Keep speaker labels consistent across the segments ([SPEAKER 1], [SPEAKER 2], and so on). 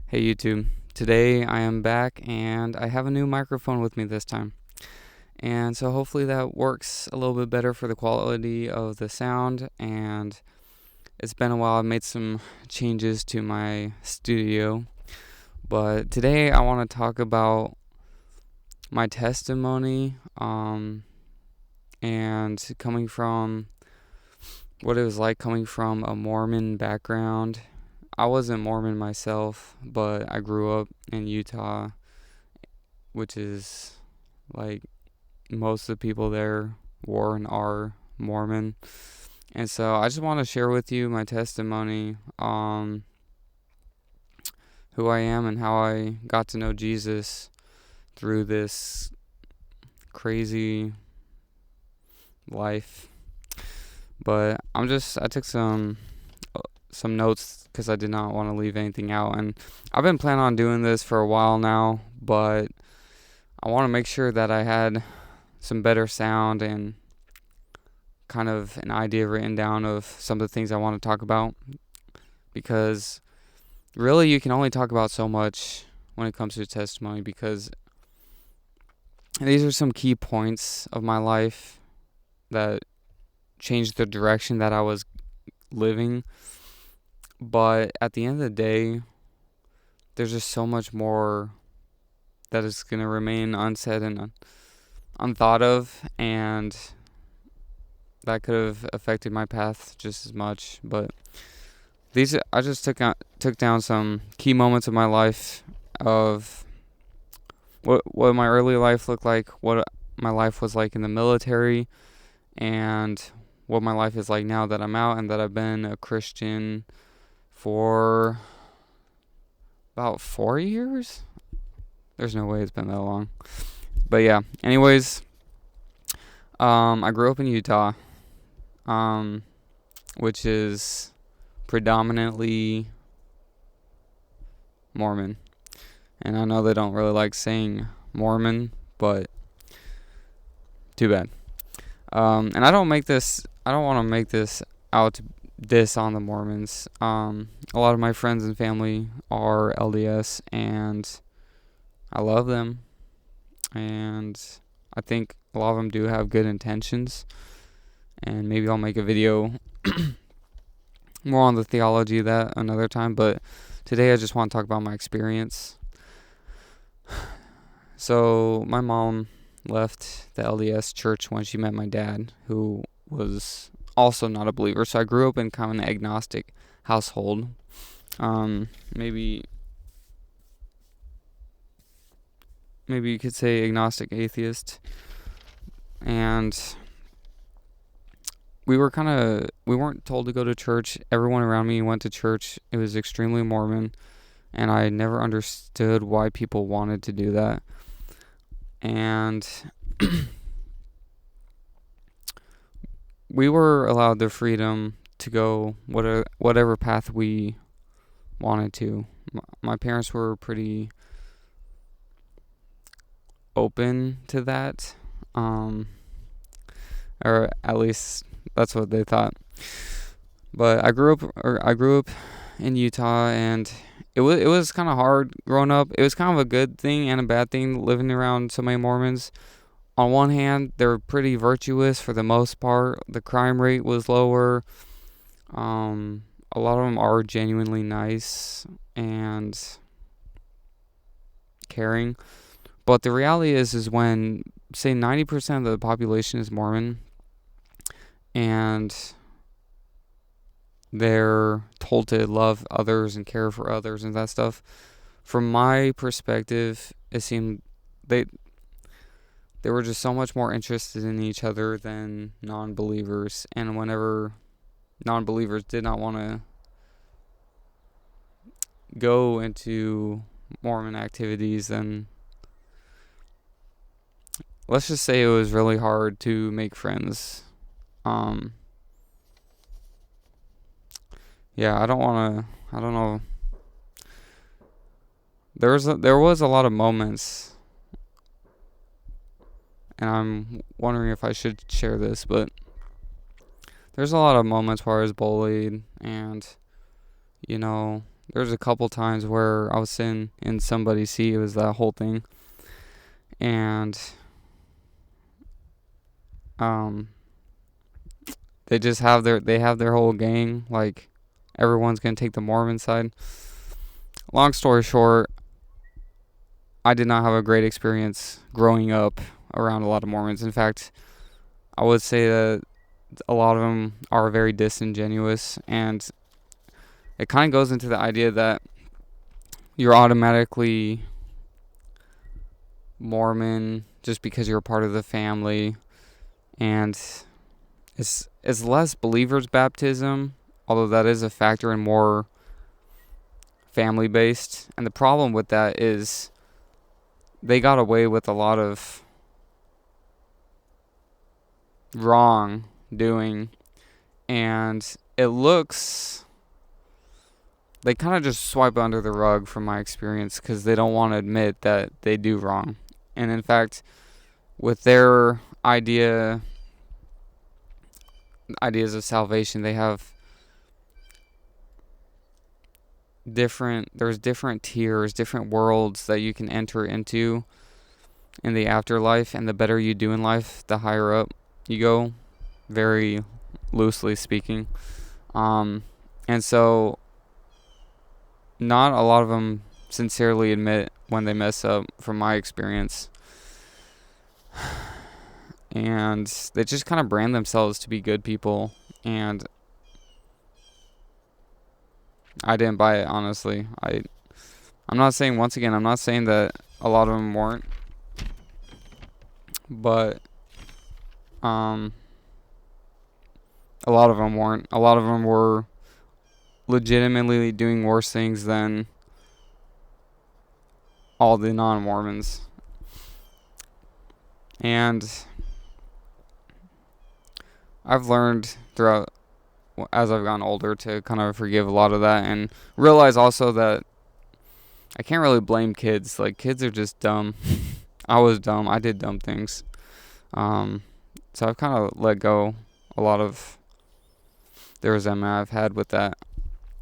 [SPEAKER 1] Hey YouTube, today I am back and I have a new microphone with me this time. And so hopefully that works a little bit better for the quality of the sound. And it's been a while, I've made some changes to my studio. But today I want to talk about my testimony and coming from what it was like coming from a Mormon background. I wasn't Mormon myself, but I grew up in Utah, which is like most of the people there were and are Mormon. And so I just want to share with you my testimony on who I am and how I got to know Jesus through this crazy life. But I took some notes because I did not want to leave anything out, and I've been planning on doing this for a while now, but I want to make sure that I had some better sound and kind of an idea written down of some of the things I want to talk about, because really you can only talk about so much when it comes to testimony, because these are some key points of my life that changed the direction that I was living. But at the end of the day, there's just so much more that is going to remain unsaid and unthought of, and that could have affected my path just as much. But I just took down some key moments of my life, of what my early life looked like, what my life was like in the military, and what my life is like now that I'm out and that I've been a Christian for about 4 years. There's no way it's been that long. But yeah, anyways, I grew up in Utah, which is predominantly Mormon. And I know they don't really like saying Mormon, but too bad. And I don't want to make this out to diss on the Mormons. A lot of my friends and family are LDS, and I love them. And I think a lot of them do have good intentions. And maybe I'll make a video more on the theology of that another time. But today I just want to talk about my experience. So my mom left the LDS church when she met my dad, who was also not a believer. So I grew up in kind of an agnostic household. Maybe you could say agnostic atheist. And we weren't told to go to church. Everyone around me went to church. It was extremely Mormon, and I never understood why people wanted to do that. And we were allowed the freedom to go whatever path we wanted to. My parents were pretty open to that, or at least that's what they thought. But I grew up in Utah, and it was kind of hard growing up. It was kind of a good thing and a bad thing living around so many Mormons. On one hand, they were pretty virtuous for the most part. The crime rate was lower. A lot of them are genuinely nice and caring. But the reality is when, say, 90% of the population is Mormon, and they're told to love others and care for others and that stuff, from my perspective, it seemed they were just so much more interested in each other than non-believers. And whenever non-believers did not want to go into Mormon activities, then let's just say it was really hard to make friends. Yeah, I don't know. There was a lot of moments, and I'm wondering if I should share this, but there's a lot of moments where I was bullied, and There's a couple times where I was sitting in somebody's seat. It was that whole thing. And um they have their whole gang, like everyone's gonna take the Mormon side. Long story short, I did not have a great experience growing up around a lot of Mormons. In fact, I would say that a lot of them are very disingenuous, and it kind of goes into the idea that you're automatically Mormon just because you're a part of the family, and it's less believers baptism, although that is a factor, and more family based. And the problem with that is they got away with a lot of wrong doing, and it looks, they kind of just swipe under the rug from my experience because they don't want to admit that they do wrong. And in fact, with their ideas of salvation, they have there's different tiers, different worlds that you can enter into in the afterlife, and the better you do in life, the higher up you go, very loosely speaking. And so not a lot of them sincerely admit when they mess up, from my experience. And they just kind of brand themselves to be good people, and I didn't buy it, honestly. I'm not saying, once again, I'm not saying that a lot of them weren't, but a lot of them weren't. A lot of them were legitimately doing worse things than all the non-Mormons. And I've learned throughout, as I've gotten older, to kind of forgive a lot of that, and realize also that I can't really blame kids. Like, kids are just dumb. I was dumb. I did dumb things. So I've kind of let go a lot of the resentment I've had with that.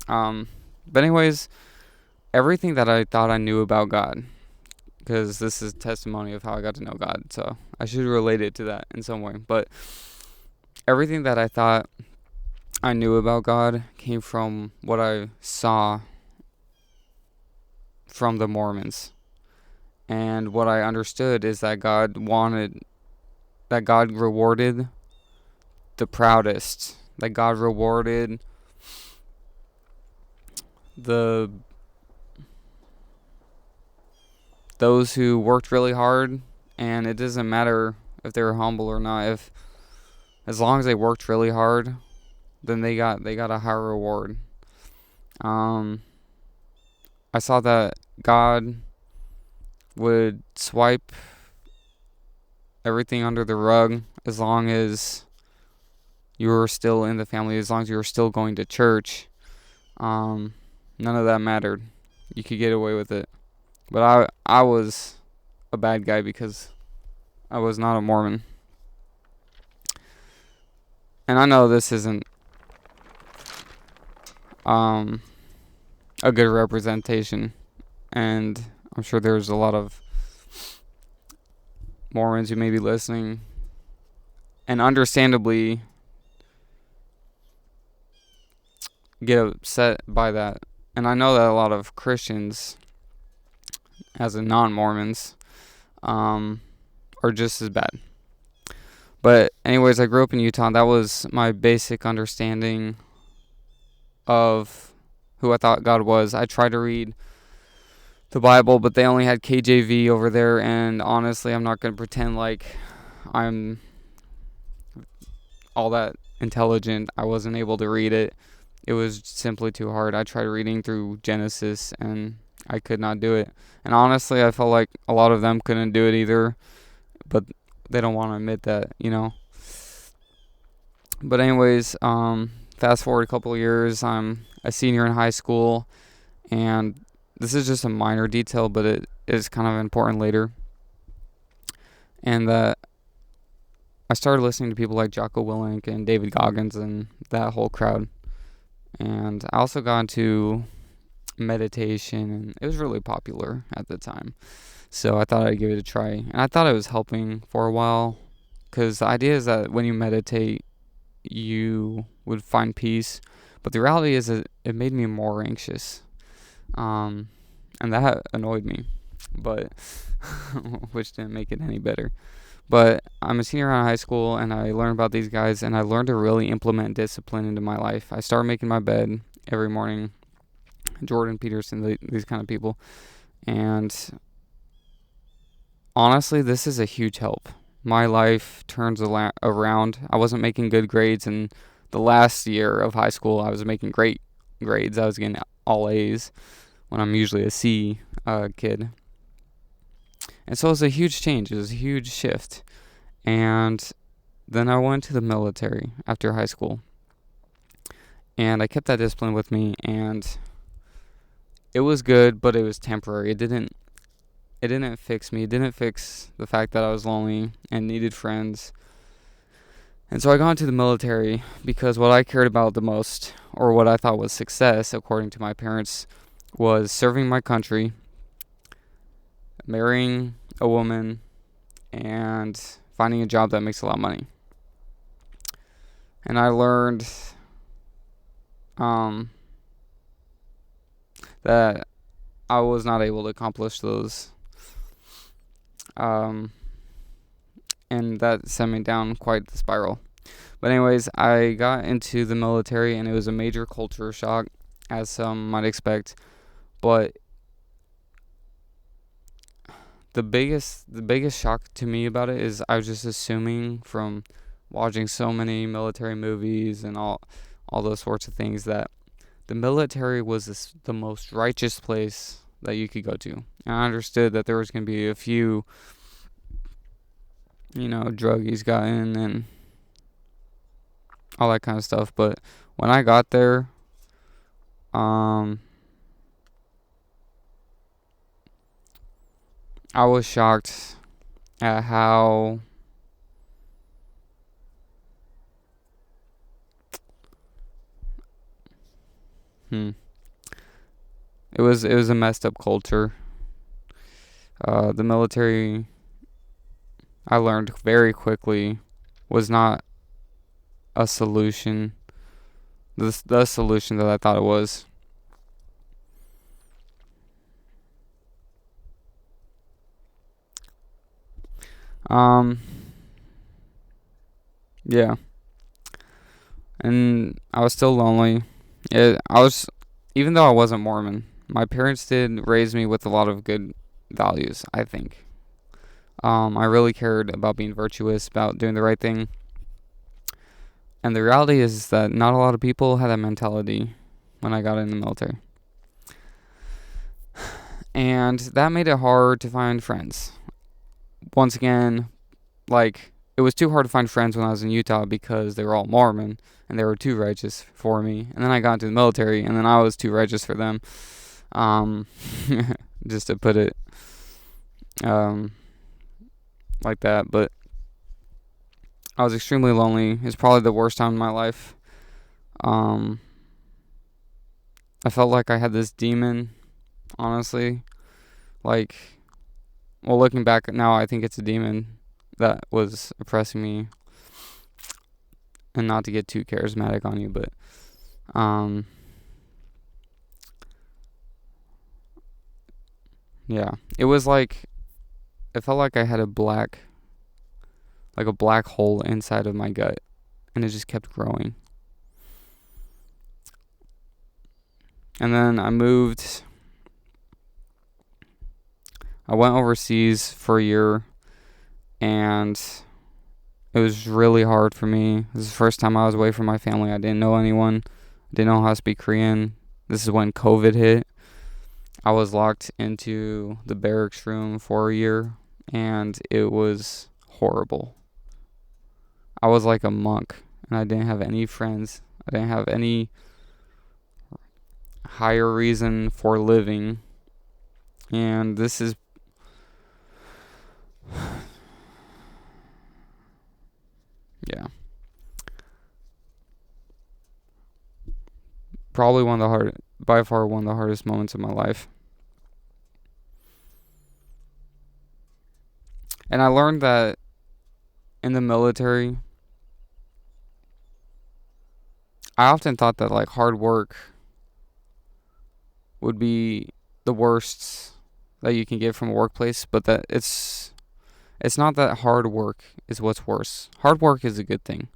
[SPEAKER 1] But anyways, everything that I thought I knew about God, because this is testimony of how I got to know God, so I should relate it to that in some way. But everything that I thought I knew about God came from what I saw from the Mormons. And what I understood is that God rewarded the proudest, that God rewarded those who worked really hard, and it doesn't matter if they were humble or not. As long as they worked really hard, then they got a higher reward. I saw that God would swipe everything under the rug as long as you were still in the family, as long as you were still going to church. None of that mattered. You could get away with it. But I was a bad guy because I was not a Mormon. And I know this isn't a good representation, and I'm sure there's a lot of Mormons who may be listening and understandably get upset by that. And I know that a lot of Christians, as in non-Mormons, are just as bad. But anyways, I grew up in Utah, and that was my basic understanding of who I thought God was. I tried to read the Bible, but they only had KJV over there, and honestly, I'm not going to pretend like I'm all that intelligent. I wasn't able to read it. It was simply too hard. I tried reading through Genesis, and I could not do it. And honestly, I felt like a lot of them couldn't do it either, but they don't want to admit that, you know. But anyways, fast forward a couple of years, I'm a senior in high school, and this is just a minor detail, but it is kind of important later. And that I started listening to people like Jocko Willink and David Goggins and that whole crowd. And I also got into meditation, and it was really popular at the time. So I thought I'd give it a try, and I thought it was helping for a while, because the idea is that when you meditate, you would find peace, but the reality is that it made me more anxious, um, and that annoyed me, but which didn't make it any better. But I'm a senior in high school, and I learned about these guys, and I learned to really implement discipline into my life. I started making my bed every morning. Jordan Peterson, these kind of people. And honestly, this is a huge help. My life turns around. I wasn't making good grades in the last year of high school. I was making great grades. I was getting all A's when I'm usually a C kid. And so it was a huge change. It was a huge shift. And then I went to the military after high school. And I kept that discipline with me, and it was good, but it was temporary. It didn't fix me. It didn't fix the fact that I was lonely and needed friends. And so I got into the military because what I cared about the most, or what I thought was success, according to my parents, was serving my country, marrying a woman, and finding a job that makes a lot of money. And I learned that I was not able to accomplish those. And that sent me down quite the spiral. But anyways, I got into the military, and it was a major culture shock, as some might expect. But the biggest shock to me about it is I was just assuming from watching so many military movies and all those sorts of things that the military was the most righteous place that you could go to. And I understood that there was going to be a few, druggies got in and all that kind of stuff. But when I got there, I was shocked at how it was a messed up culture. The military, I learned very quickly, was not a solution. The solution that I thought it was. Yeah. And I was still lonely. Even though I wasn't Mormon, my parents did raise me with a lot of good values, I think. I really cared about being virtuous, about doing the right thing. And the reality is that not a lot of people had that mentality when I got in the military. And that made it hard to find friends. Once again, it was too hard to find friends when I was in Utah because they were all Mormon and they were too righteous for me. And then I got into the military, and then I was too righteous for them. Just to put it like that. But I was extremely lonely. It's probably the worst time in my life. I felt like I had this demon, honestly. Looking back now, I think it's a demon that was oppressing me. And not to get too charismatic on you, but yeah, it felt like I had a black hole inside of my gut, and it just kept growing. And then I went overseas for a year, and it was really hard for me. This is the first time I was away from my family. I didn't know anyone. I didn't know how to speak Korean. This is when COVID hit. I was locked into the barracks room for a year, and it was horrible. I was like a monk, and I didn't have any friends. I didn't have any higher reason for living. And this is probably one of the by far one of the hardest moments of my life. And I learned that in the military, I often thought that like hard work would be the worst that you can get from a workplace, but that it's not that hard work is what's worse. Hard work is a good thing.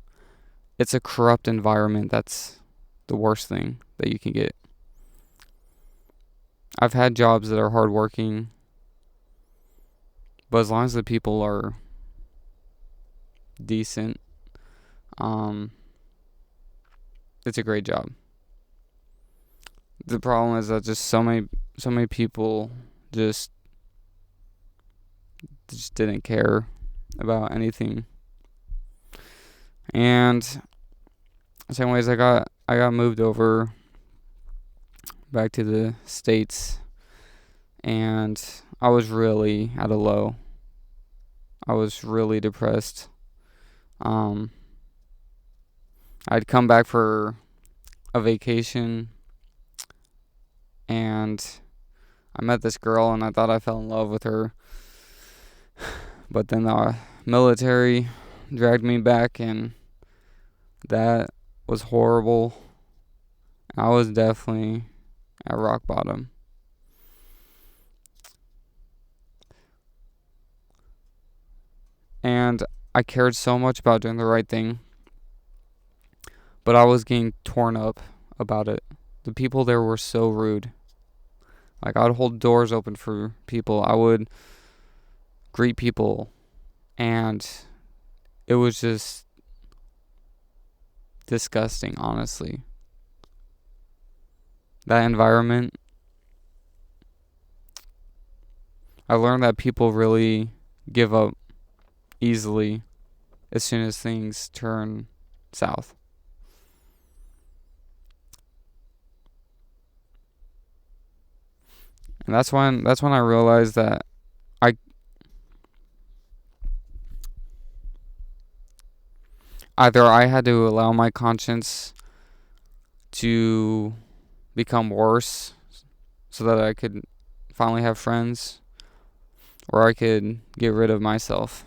[SPEAKER 1] It's a corrupt environment that's the worst thing that you can get. I've had jobs that are hardworking, but as long as the people are decent, it's a great job. The problem is that just so many people just didn't care about anything. And same ways I got moved over back to the States, and I was really at a low. I was really depressed. I'd come back for a vacation, and I met this girl, and I thought I fell in love with her. But then the military dragged me back, and that was horrible. I was definitely at rock bottom. And I cared so much about doing the right thing, but I was getting torn up about it. The people there were so rude. Like, I would hold doors open for people. I would greet people, and it was just disgusting, honestly. That environment, I learned that people really give up easily as soon as things turn south. And that's when I realized that either I had to allow my conscience to become worse so that I could finally have friends, or I could get rid of myself.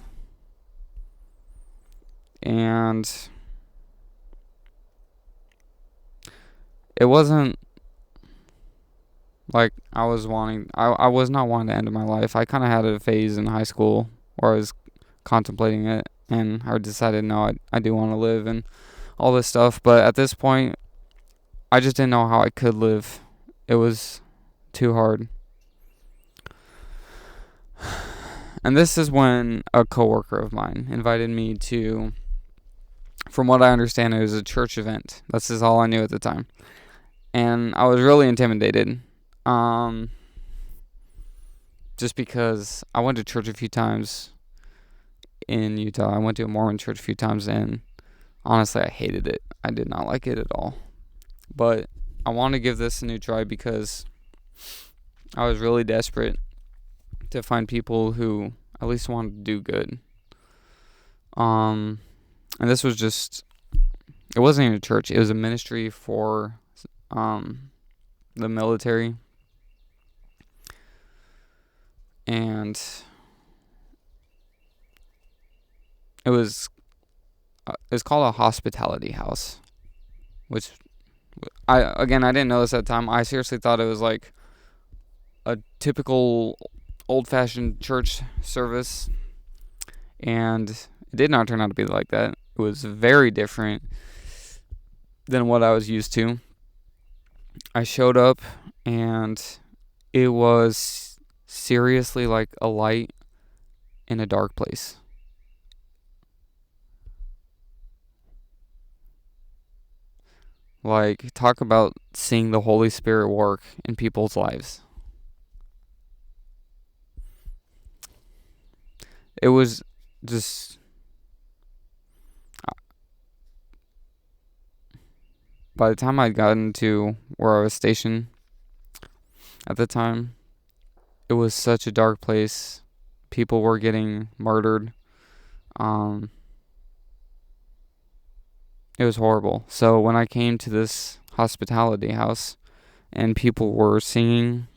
[SPEAKER 1] And it wasn't like I was not wanting to end my life. I kind of had a phase in high school where I was contemplating it, and I decided, no, I do want to live and all this stuff. But at this point, I just didn't know how I could live. It was too hard. And this is when a coworker of mine invited me to, from what I understand, it was a church event. That's just all I knew at the time. And I was really intimidated. Just because I went to church a few times in Utah. I went to a Mormon church a few times, and honestly, I hated it. I did not like it at all. But I want to give this a new try because I was really desperate to find people who at least wanted to do good. And this was just, it wasn't even a church. It was a ministry for the military. And it's called a hospitality house, which I didn't know this at the time. I seriously thought it was like a typical old-fashioned church service, and it did not turn out to be like that. It was very different than what I was used to. I showed up, and it was seriously like a light in a dark place. Like, talk about seeing the Holy Spirit work in people's lives. It was just, by the time I'd gotten to where I was stationed at the time, it was such a dark place. People were getting murdered. It was horrible. So when I came to this hospitality house, and people were singing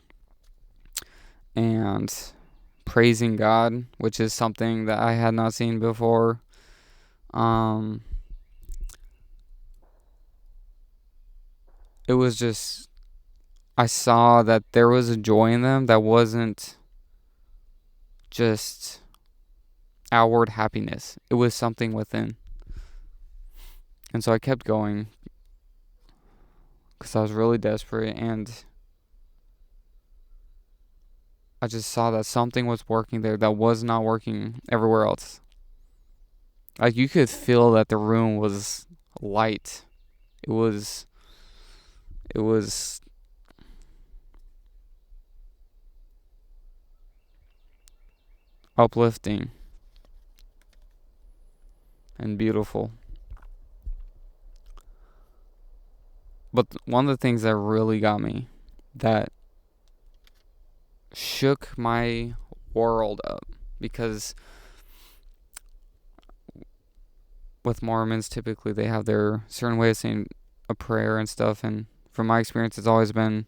[SPEAKER 1] and praising God, which is something that I had not seen before. It was just, I saw that there was a joy in them that wasn't just outward happiness. It was something within. And so I kept going because I was really desperate, and I just saw that something was working there that was not working everywhere else. Like, you could feel that the room was light. It was uplifting and beautiful. But one of the things that really got me, that shook my world up, because with Mormons, typically they have their certain way of saying a prayer and stuff, and from my experience, it's always been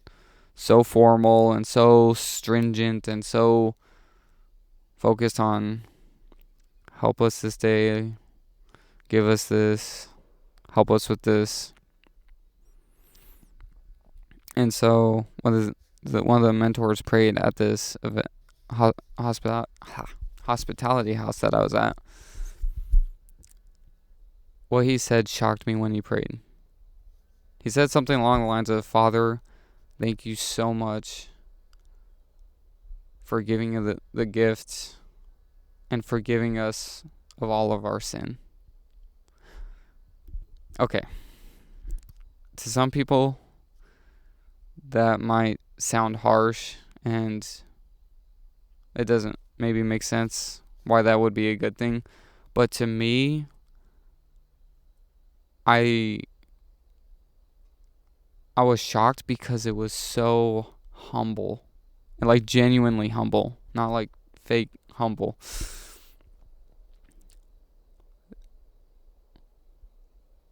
[SPEAKER 1] so formal and so stringent and so focused on help us this day, give us this, help us with this. And so one of the mentors prayed at this event, hospitality house that I was at. What he said shocked me when he prayed. He said something along the lines of, "Father, thank you so much for giving the gift and forgiving us of all of our sin." Okay. To some people, that might sound harsh, and it doesn't maybe make sense why that would be a good thing. But to me, I was shocked because it was so humble, and like genuinely humble, not like fake humble.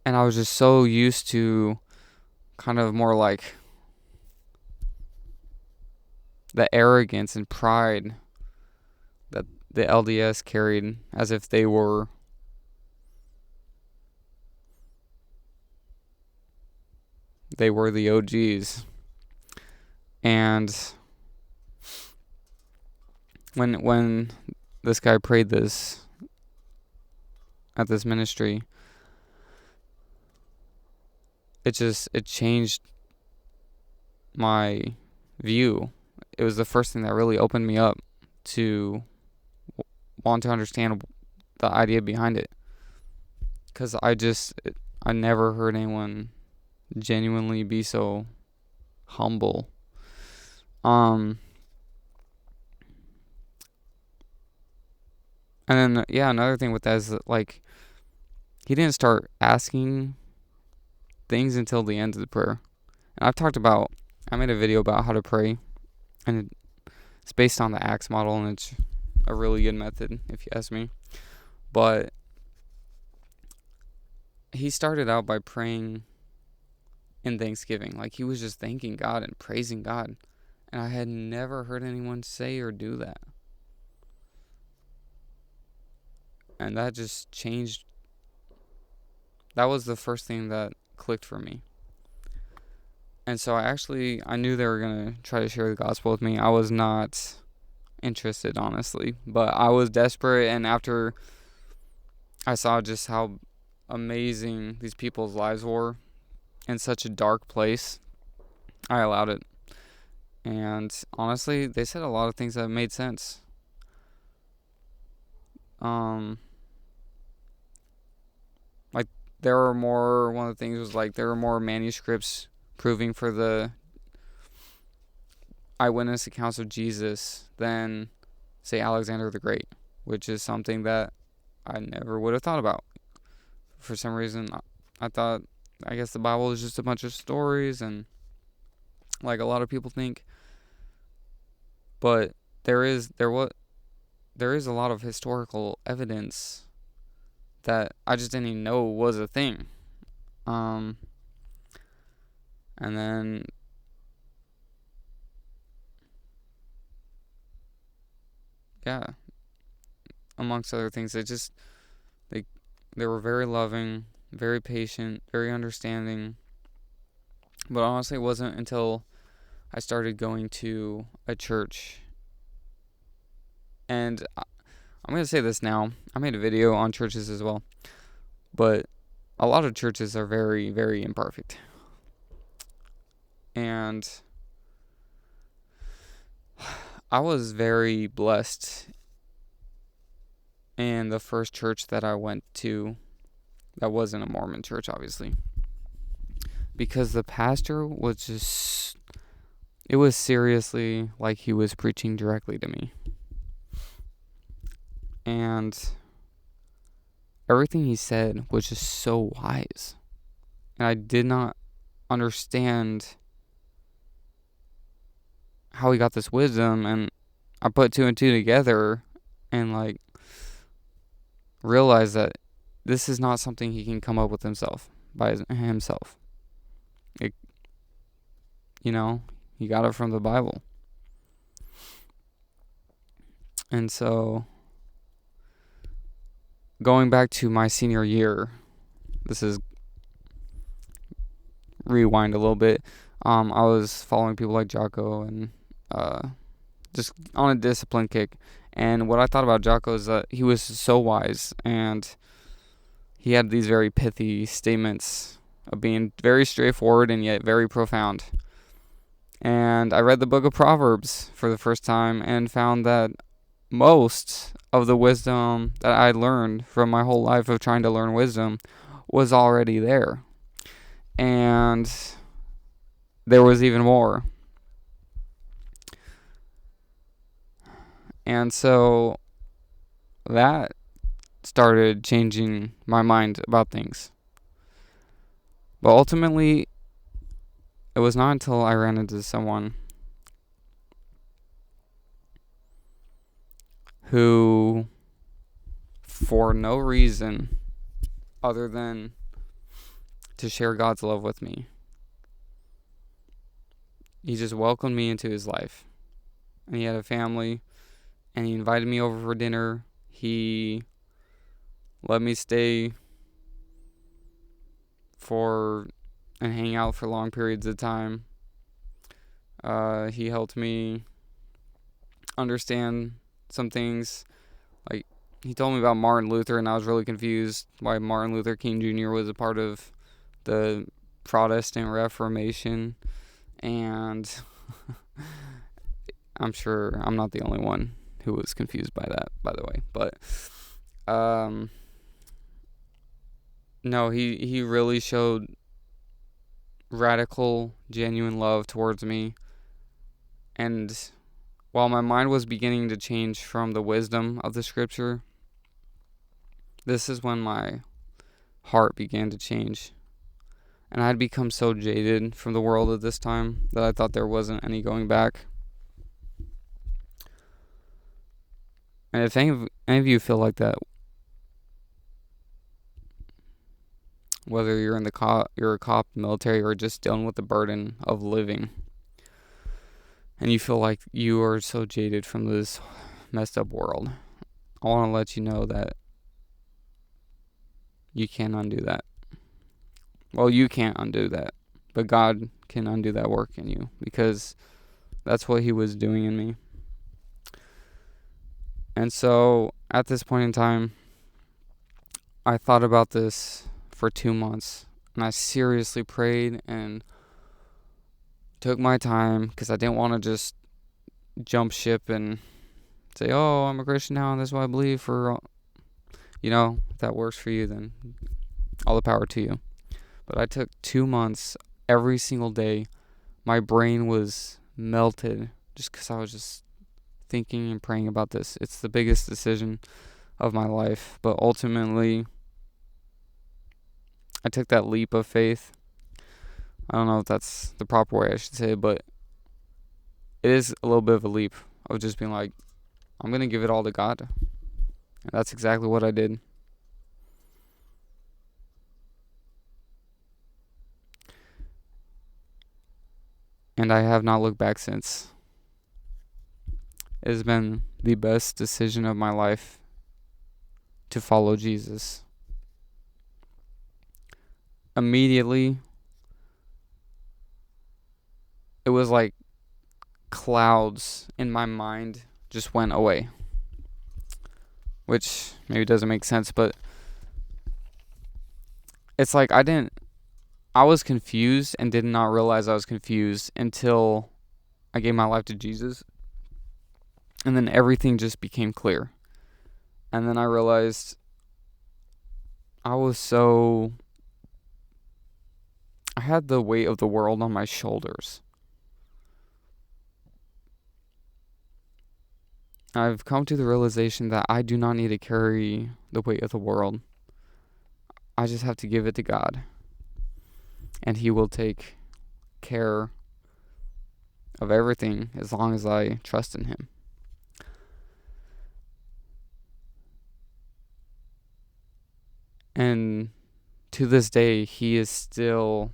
[SPEAKER 1] And I was just so used to kind of more like the arrogance and pride that the LDS carried, as if they were the OGs. And when this guy prayed this at this ministry, it changed my view. It was the first thing that really opened me up to want to understand the idea behind it. Because I never heard anyone genuinely be so humble. And then, another thing with that is that, like, he didn't start asking things until the end of the prayer. And I made a video about how to pray, and it's based on the Acts model, and it's a really good method, if you ask me. But he started out by praying in thanksgiving. Like, he was just thanking God and praising God. And I had never heard anyone say or do that. And that just changed. That was the first thing that clicked for me. And so I knew they were going to try to share the gospel with me. I was not interested, honestly. But I was desperate, and after I saw just how amazing these people's lives were in such a dark place, I allowed it. And honestly, they said a lot of things that made sense. Like, one of the things was like there were more manuscripts proving for the eyewitness accounts of Jesus than, say, Alexander the Great, which is something that I never would have thought about. For some reason, I guess the Bible is just a bunch of stories, and like a lot of people think. But there is a lot of historical evidence that I just didn't even know was a thing. And then yeah, amongst other things, they they were very loving, very patient, very understanding. But honestly, it wasn't until I started going to a church, and I'm going to say this now. I made a video on churches as well, but a lot of churches are very, very imperfect. And I was very blessed in the first church that I went to that wasn't a Mormon church, obviously. Because the pastor was just, it was seriously like he was preaching directly to me. And everything he said was just so wise. And I did not understand how he got this wisdom. And I put two and two together and like realized that this is not something he can come up with himself by himself. It, he got it from the Bible. And so going back to my senior year, this is rewind a little bit. I was following people like Jocko and just on a discipline kick. And what I thought about Jocko is that he was so wise, and he had these very pithy statements of being very straightforward and yet very profound. And I read the book of Proverbs for the first time and found that most of the wisdom that I learned from my whole life of trying to learn wisdom was already there. And there was even more. And so that started changing my mind about things. But ultimately, it was not until I ran into someone who, for no reason other than to share God's love with me, he just welcomed me into his life. And he had a family, and he invited me over for dinner. He let me stay for and hang out for long periods of time. He helped me understand some things. Like, he told me about Martin Luther, and I was really confused why Martin Luther King Jr. was a part of the Protestant Reformation. And I'm sure I'm not the only one who was confused by that, by the way. But no, he really showed radical, genuine love towards me. And while my mind was beginning to change from the wisdom of the scripture, this is when my heart began to change. And I had become so jaded from the world at this time that I thought there wasn't any going back. And if any of you feel like that, whether you're you're a cop, military, or just dealing with the burden of living, and you feel like you are so jaded from this messed up world, I want to let you know that you can't undo that. Well, you can't undo that, but God can undo that work in you, because that's what he was doing in me. And so at this point in time, I thought about this for 2 months, and I seriously prayed and took my time, because I didn't want to just jump ship and say, oh, I'm a Christian now and this is what I believe for, if that works for you, then all the power to you. But I took 2 months every single day. My brain was melted just because I was just thinking and praying about this. It's the biggest decision of my life, but ultimately I took that leap of faith. I don't know if that's the proper way I should say it, but it is a little bit of a leap of just being like, I'm going to give it all to God. And that's exactly what I did. And I have not looked back since. it has been the best decision of my life to follow Jesus. Immediately, it was like clouds in my mind just went away. Which maybe doesn't make sense, but it's like I was confused and did not realize I was confused until I gave my life to Jesus. And then everything just became clear. And then I realized I had the weight of the world on my shoulders. I've come to the realization that I do not need to carry the weight of the world. I just have to give it to God. And He will take care of everything as long as I trust in Him. And to this day, He has done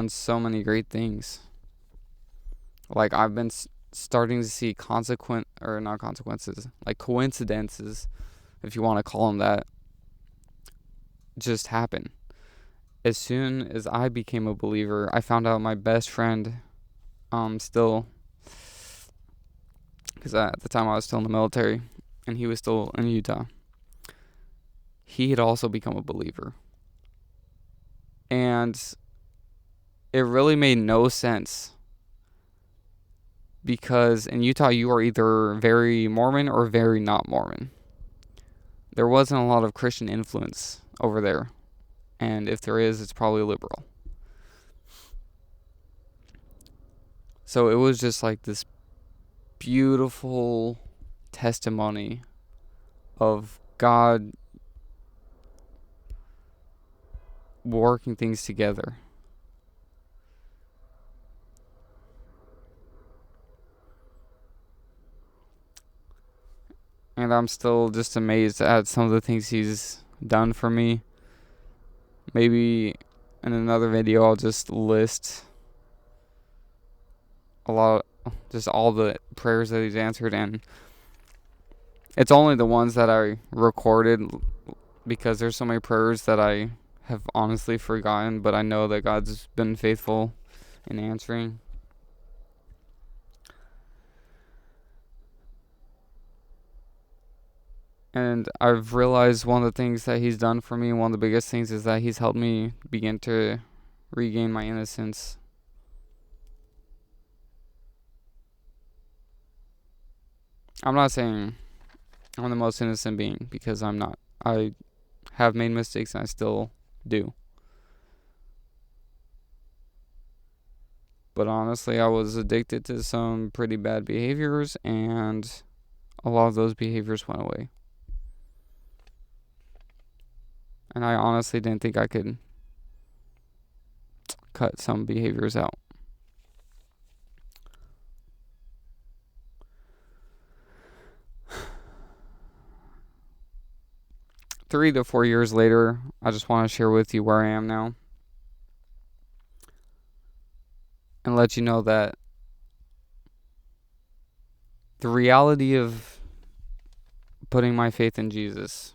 [SPEAKER 1] so many great things. Like, I've been starting to see coincidences, if you want to call them that, just happen. As soon as I became a believer, I found out my best friend, because at the time I was still in the military, and he was still in Utah. He had also become a believer. And it really made no sense. Because in Utah, you are either very Mormon or very not Mormon. There wasn't a lot of Christian influence over there. And if there is, it's probably liberal. So it was just like this beautiful testimony of God working things together. And I'm still just amazed at some of the things He's done for me. Maybe in another video I'll just list all the prayers that He's answered, and it's only the ones that I recorded because there's so many prayers that I have honestly forgotten, but I know that God's been faithful in answering. And I've realized one of the things that He's done for me, one of the biggest things, is that He's helped me begin to regain my innocence. I'm not saying I'm the most innocent being, because I'm not. I have made mistakes and I still do. But honestly, I was addicted to some pretty bad behaviors, and a lot of those behaviors went away. And I honestly didn't think I could cut some behaviors out. Three to 4 years later, I just want to share with you where I am now. And let you know that the reality of putting my faith in Jesus,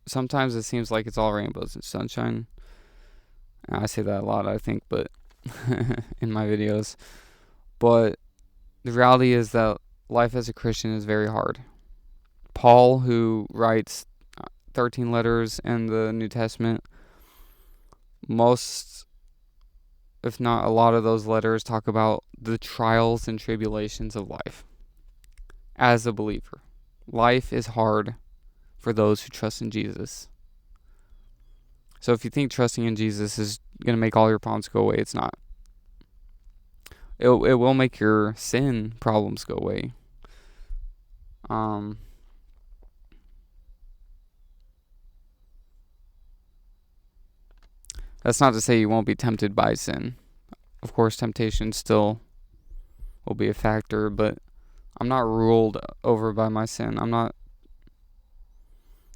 [SPEAKER 1] sometimes it seems like it's all rainbows and sunshine. I say that a lot, I think, but in my videos. But the reality is that life as a Christian is very hard. Paul, who writes 13 letters in the New Testament, most, if not a lot of those letters, talk about the trials and tribulations of life. As a believer, life is hard for those who trust in Jesus. So if you think trusting in Jesus is going to make all your problems go away, it's not. It will make your sin problems go away. That's not to say you won't be tempted by sin. Of course, temptation still will be a factor, but I'm not ruled over by my sin.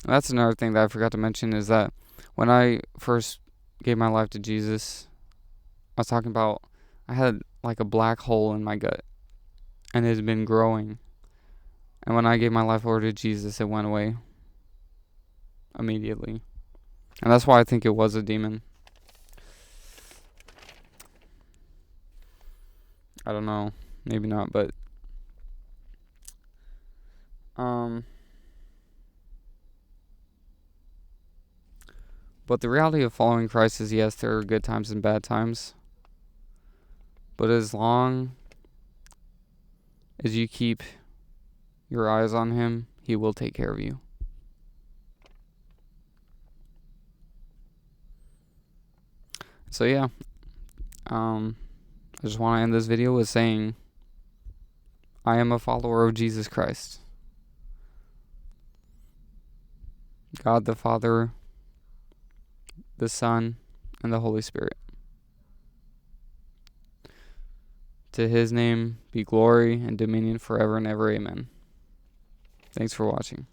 [SPEAKER 1] That's another thing that I forgot to mention, is that when I first gave my life to Jesus, I was talking about I had like a black hole in my gut, and it has been growing. And when I gave my life over to Jesus, it went away immediately. And that's why I think it was a demon. I don't know. Maybe not, but but the reality of following Christ is, yes, there are good times and bad times. But as long as you keep your eyes on him, he will take care of you. So yeah, I just want to end this video with saying, I am a follower of Jesus Christ. God the Father, the Son, and the Holy Spirit. To his name be glory and dominion forever and ever. Amen. Thanks for watching.